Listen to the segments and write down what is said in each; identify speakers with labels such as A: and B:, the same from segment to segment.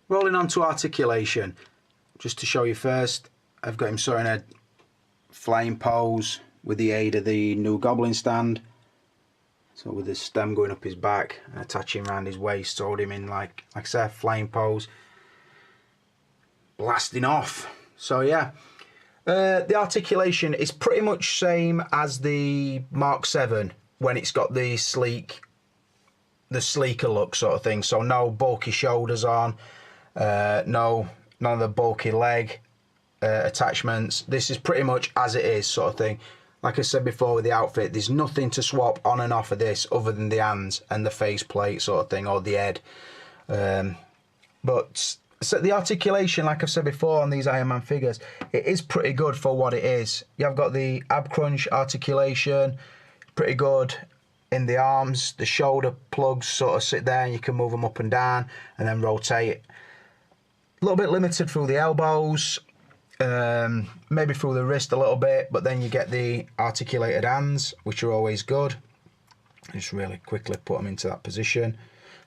A: Rolling on to articulation. Just to show you first, I've got him sort of in a flying pose with the aid of the new Goblin stand. So with the stem going up his back and attaching around his waist, so hold him in like I said, flying pose. Blasting off. So yeah, the articulation is pretty much same as the Mark VII when it's got the sleeker look sort of thing. So no bulky shoulders on, none of the bulky leg attachments. This is pretty much as it is sort of thing. Like I said before with the outfit, there's nothing to swap on and off of this other than the hands and the face plate sort of thing, or the head. But so the articulation, like I've said before on these Iron Man figures, it is pretty good for what it is. You've got the ab crunch articulation, pretty good in the arms. The shoulder plugs sort of sit there and you can move them up and down and then rotate. A little bit limited through the elbows. Maybe through the wrist a little bit, but then you get the articulated hands, which are always good. Just really quickly put them into that position.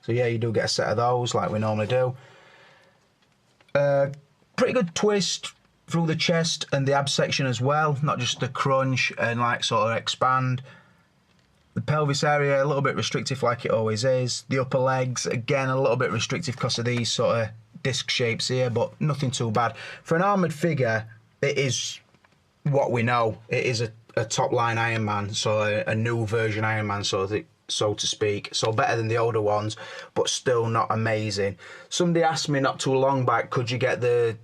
A: So yeah, you do get a set of those like we normally do. Pretty good twist through the chest and the ab section as well, not just the crunch and like sort of expand. The pelvis area a little bit restrictive like it always is. The upper legs again a little bit restrictive because of these sort of disc shapes here, but nothing too bad. For an armoured figure, it is what we know. It is a top line Iron Man, so a new version Iron Man, so to speak. So better than the older ones, but still not amazing. Somebody asked me not too long back, could you get the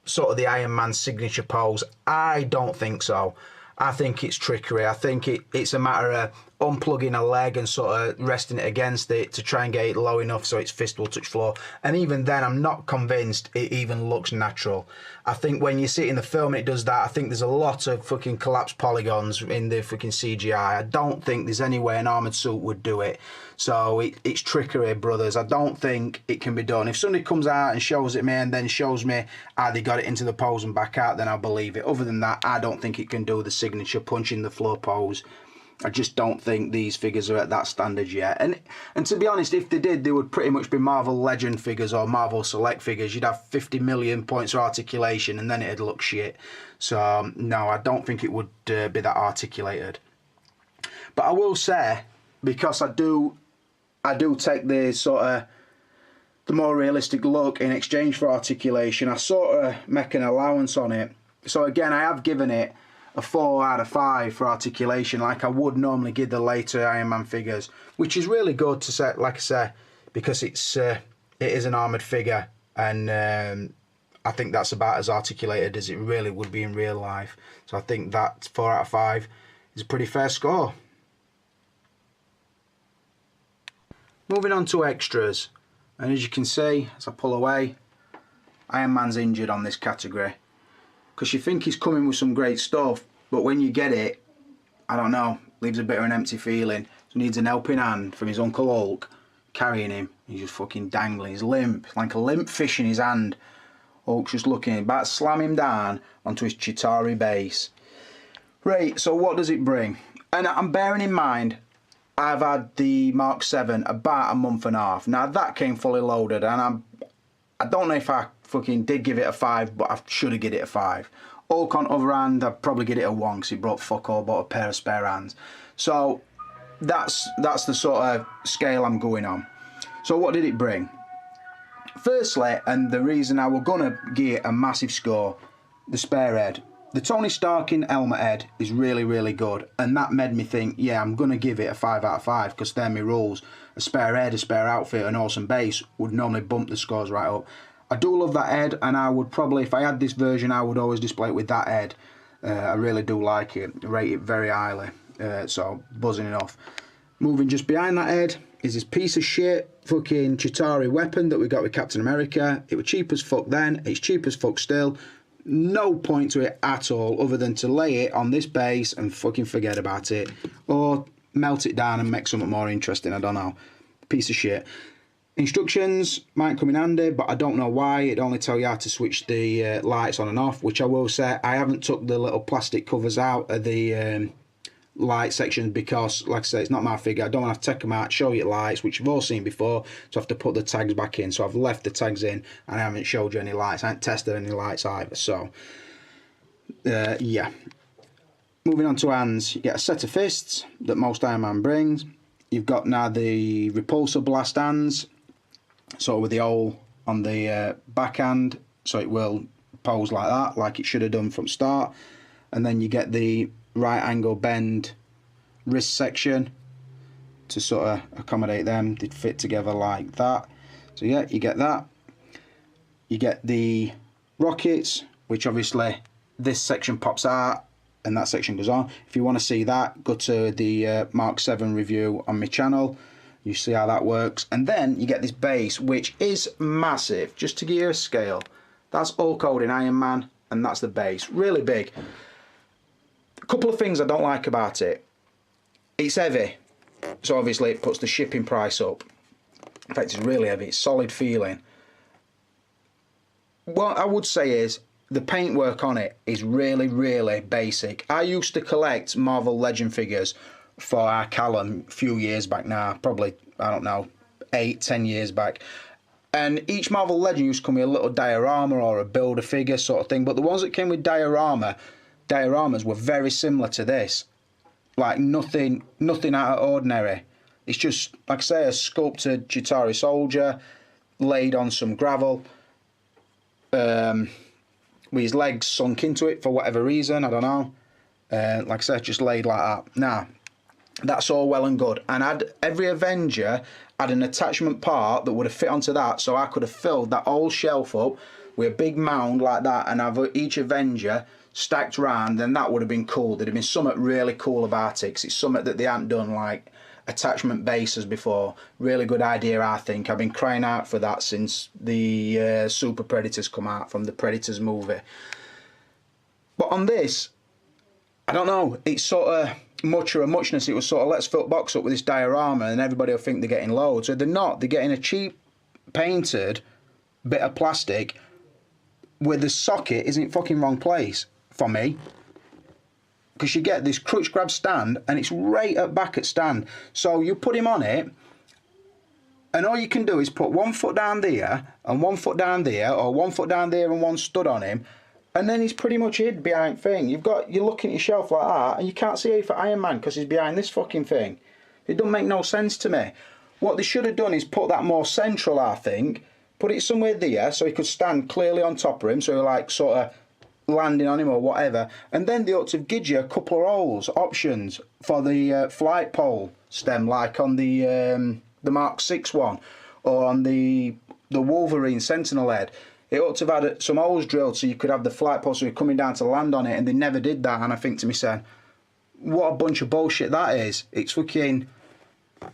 A: sort of the Iron Man signature pose? I don't think so. I think it's trickery. I think it's a matter of unplugging a leg and sort of resting it against it to try and get it low enough so its fist will touch floor. And even then, I'm not convinced it even looks natural. I think when you see it in the film, it does that. I think there's a lot of fucking collapsed polygons in the fucking CGI. I don't think there's any way an armoured suit would do it. So it's trickery, brothers. I don't think it can be done. If somebody comes out and shows it me and then shows me how they got it into the pose and back out, then I'll believe it. Other than that, I don't think it can do the signature punch in the floor pose. I just don't think these figures are at that standard yet. And to be honest, if they did, they would pretty much be Marvel Legend figures or Marvel Select figures. You'd have 50 million points of articulation and then it'd look shit. So, no, I don't think it would be that articulated. But I will say, because I do take the sort of the more realistic look in exchange for articulation, I sort of make an allowance on it. So again, I have given it a 4 out of 5 for articulation, like I would normally give the later Iron Man figures, which is really good to say, like I say, because it is an armoured figure, and I think that's about as articulated as it really would be in real life. So I think that 4 out of 5 is a pretty fair score. Moving on to extras, and as you can see, as I pull away, Iron Man's injured on this category. Because you think he's coming with some great stuff, but when you get it, I don't know, leaves a bit of an empty feeling. So he needs an helping hand from his Uncle Hulk carrying him. He's just fucking dangling. He's limp, like a limp fish in his hand. Hulk's just looking, about to slam him down onto his Chitauri base. Right, so what does it bring? And I'm bearing in mind, I've had the Mark VII about a month and a half. Now that came fully loaded, and I don't know if I fucking did give it a 5, but I should have given it a 5. Hulk on other hand, I'd probably give it a 1 because he brought fuck all, bought a pair of spare hands. So that's the sort of scale I'm going on. So what did it bring? Firstly, and the reason I was gonna give it a massive score, the spare head. The Tony Stark in helmet head is really, really good, and that made me think, yeah, I'm gonna give it a 5 out of 5 because they're my rules. A spare head, a spare outfit, an awesome base would normally bump the scores right up. I do love that head, and I would probably, if I had this version, I would always display it with that head. I really do like it, rate it very highly, so buzzing it off. Moving just behind that head is this piece of shit fucking Chitauri weapon that we got with Captain America. It was cheap as fuck then, it's cheap as fuck still. No point to it at all other than to lay it on this base and fucking forget about it. Or melt it down and make something more interesting, I don't know. Piece of shit. Instructions might come in handy, but I don't know why. It only tell you how to switch the lights on and off, which I will say, I haven't took the little plastic covers out of the light sections because, like I say, it's not my figure. I don't want to take them out, show you lights, which you've all seen before, so I have to put the tags back in. So I've left the tags in and I haven't showed you any lights. I haven't tested any lights either. So, yeah. Moving on to hands, you get a set of fists that most Iron Man brings. You've got now the repulsor blast hands, sort of with the hole on the backhand, so it will pose like that, like it should have done from start. And then you get the right angle bend wrist section to sort of accommodate them. They'd fit together like that. So yeah, you get that. You get the rockets, which obviously this section pops out and that section goes on. If you want to see that, go to the Mark VII review on my channel. You see how that works. And then you get this base, which is massive. Just to give you a scale, that's Hulk holding Iron Man, and that's the base. Really big. A couple of things I don't like about it. It's heavy, so obviously it puts the shipping price up. In fact, it's really heavy. It's solid feeling. What I would say is the paintwork on it is really, really basic. I used to collect Marvel Legend figures for our Callum a few years back now, probably, I don't know, 8-10 years back. And each Marvel Legend used to come with a little diorama or a builder figure sort of thing. But the ones that came with dioramas were very similar to this. Like nothing out of ordinary. It's just, like I say, a sculpted Chitauri soldier laid on some gravel. With his legs sunk into it for whatever reason, I don't know. Like I said, just laid like that. Now, that's all well and good. And every Avenger had an attachment part that would have fit onto that, so I could have filled that whole shelf up with a big mound like that and have each Avenger stacked round. Then that would have been cool. There'd have been something really cool about it, because it's something that they hadn't done, like attachment bases before. Really good idea, I think. I've been crying out for that since the Super Predators come out from the Predators movie. But on this, I don't know, it's sort of much or a muchness. It was sort of, let's fill the box up with this diorama and everybody will think they're getting loads. So they're not. They're getting a cheap painted bit of plastic where the socket is in fucking wrong place for me. Because you get this crutch grab stand and it's right at back at stand. So you put him on it and all you can do is put 1 foot down there and 1 foot down there, or 1 foot down there and one stud on him, and then he's pretty much hid behind thing. You're looking at your shelf like that and you can't see it for Iron Man because he's behind this fucking thing. It doesn't make no sense to me. What they should have done is put that more central, I think. Put it somewhere there so he could stand clearly on top of him, so like sort of landing on him or whatever. And then they ought to give you a couple of holes, options for the flight pole stem, like on the Mark VI one, or on the Wolverine Sentinel head. It ought to have had some holes drilled so you could have the flight pole so you're coming down to land on it, and they never did that. And I think to myself, what a bunch of bullshit that is. It's fucking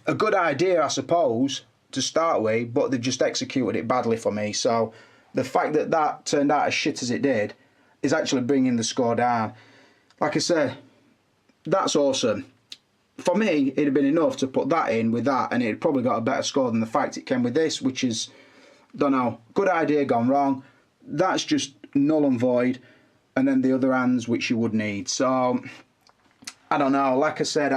A: a good idea, I suppose, to start with, but they've just executed it badly for me. So the fact that that turned out as shit as it did is actually bringing the score down. Like I said, that's awesome. For me, it'd have been enough to put that in with that, and it'd probably got a better score than the fact it came with this, which is, don't know, good idea gone wrong. That's just null and void. And then the other hands, which you would need. So, I don't know. Like I said,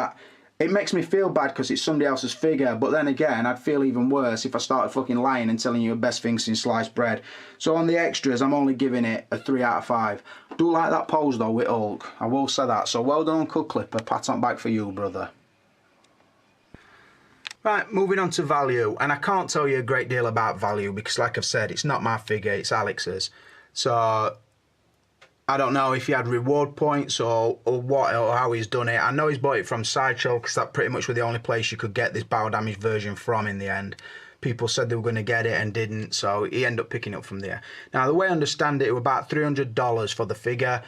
A: it makes me feel bad because it's somebody else's figure. But then again, I'd feel even worse if I started fucking lying and telling you the best thing since sliced bread. So on the extras, I'm only giving it a 3 out of 5. Do like that pose though with Hulk. I will say that. So well done, Uncle Clipper. Pat on back for you, brother. Right, moving on to value, and I can't tell you a great deal about value because, like I've said, it's not my figure, it's Alex's. So I don't know if he had reward points or what, or how he's done it. I know he's bought it from Sideshow because that pretty much was the only place you could get this battle damage version from in the end. People said they were going to get it and didn't, so he ended up picking it up from there. Now, the way I understand it, it was about $300 for the figure.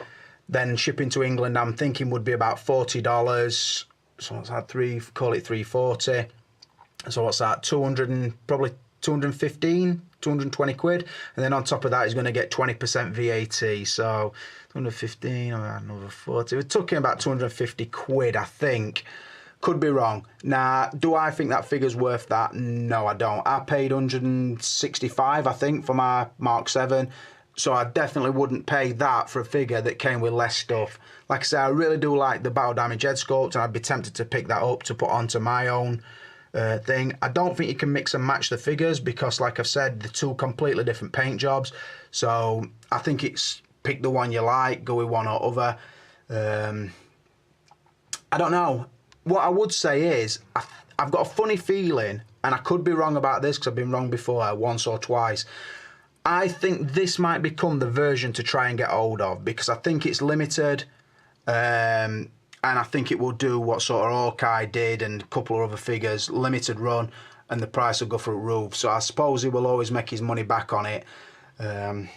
A: Then shipping to England, I'm thinking would be about $40. So what's that? Call it $340. So what's that? 215, 220 quid. And then on top of that, he's going to get 20% VAT. So 215, another 40. We're talking about 250 quid, I think. Could be wrong. Now, do I think that figure's worth that? No, I don't. I paid 165, I think, for my Mark VII. So I definitely wouldn't pay that for a figure that came with less stuff. Like I say, I really do like the Battle Damage head sculpt, and I'd be tempted to pick that up to put onto my own thing. I don't think you can mix and match the figures because, like I've said, they're two completely different paint jobs. So I think it's pick the one you like, go with one or other. I don't know. What I would say is I've got a funny feeling, and I could be wrong about this because I've been wrong before once or twice. I think this might become the version to try and get hold of because I think it's limited, and I think it will do what sort of Hawkeye did and a couple of other figures, limited run, and the price will go through the roof. So I suppose he will always make his money back on it. But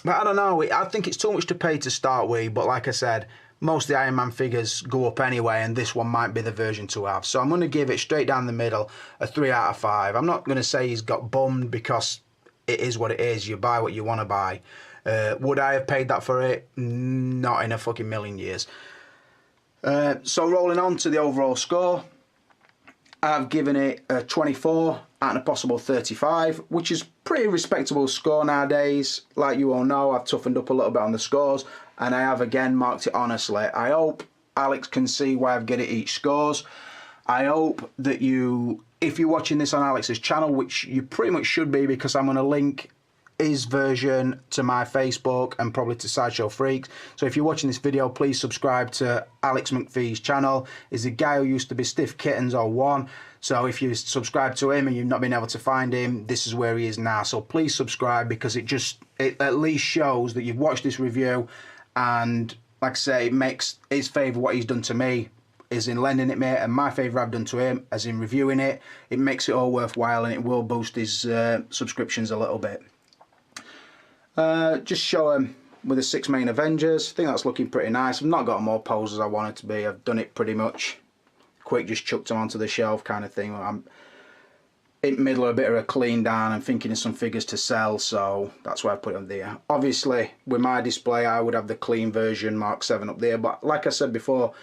A: I don't know, I think it's too much to pay to start with, but like I said, most of the Iron Man figures go up anyway, and this one might be the version to have. So I'm going to give it straight down the middle a 3 out of 5. I'm not going to say he's got bummed because it is what it is. You buy what you want to buy. Would I have paid that for it? Not in a fucking million years. So rolling on to the overall score, I've given it a 24 out of a possible 35, which is pretty respectable score nowadays. Like you all know, I've toughened up a little bit on the scores, and I have again marked it honestly. I hope Alex can see why I've given it each scores. I hope that you, if you're watching this on Alex's channel, which you pretty much should be because I'm going to link his version to my Facebook and probably to Sideshow Freaks. So if you're watching this video, please subscribe to Alex McPhee's channel. He's a guy who used to be Stiff Kittens 01. So if you subscribe to him and you've not been able to find him, this is where he is now. So please subscribe because it at least shows that you've watched this review, and like I say, it makes his favour what he's done to me is in lending it me, and my favour I've done to him as in reviewing it. It makes it all worthwhile, and it will boost his subscriptions a little bit. Just show him with the 6 main Avengers. I think that's looking pretty nice. I've not got more poses I want it to be. I've done it pretty much quick, just chucked them onto the shelf kind of thing. I'm in the middle of a bit of a clean down and thinking of some figures to sell, so that's why I put them there. Obviously, with my display, I would have the clean version Mark 7 up there, but like I said before,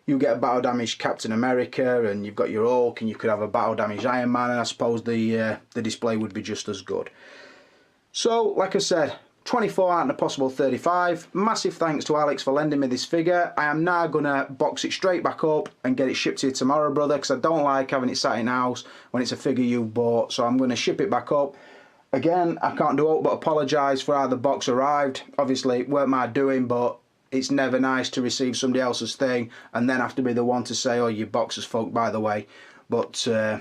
A: you get a battle damaged Captain America, and you've got your Hulk, and you could have a battle damaged Iron Man, and I suppose the display would be just as good. So, like I said, 24 out of a possible 35. Massive thanks to Alex for lending me this figure. I am now going to box it straight back up and get it shipped to you tomorrow, brother, because I don't like having it sat in house when it's a figure you bought. So I'm going to ship it back up. Again, I can't do it but apologise for how the box arrived. Obviously, it weren't my doing, but it's never nice to receive somebody else's thing and then have to be the one to say, oh, your box is fucked, by the way. But like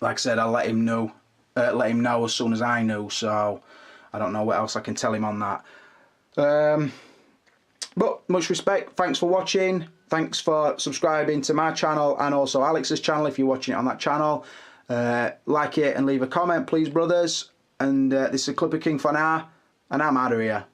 A: I said, I'll let him know as soon as I know, so I don't know what else I can tell him on that. But much respect, thanks for watching, thanks for subscribing to my channel and also Alex's channel if you're watching it on that channel. Like it and leave a comment, please, brothers. And this is Clipper King for now, and I'm out of here.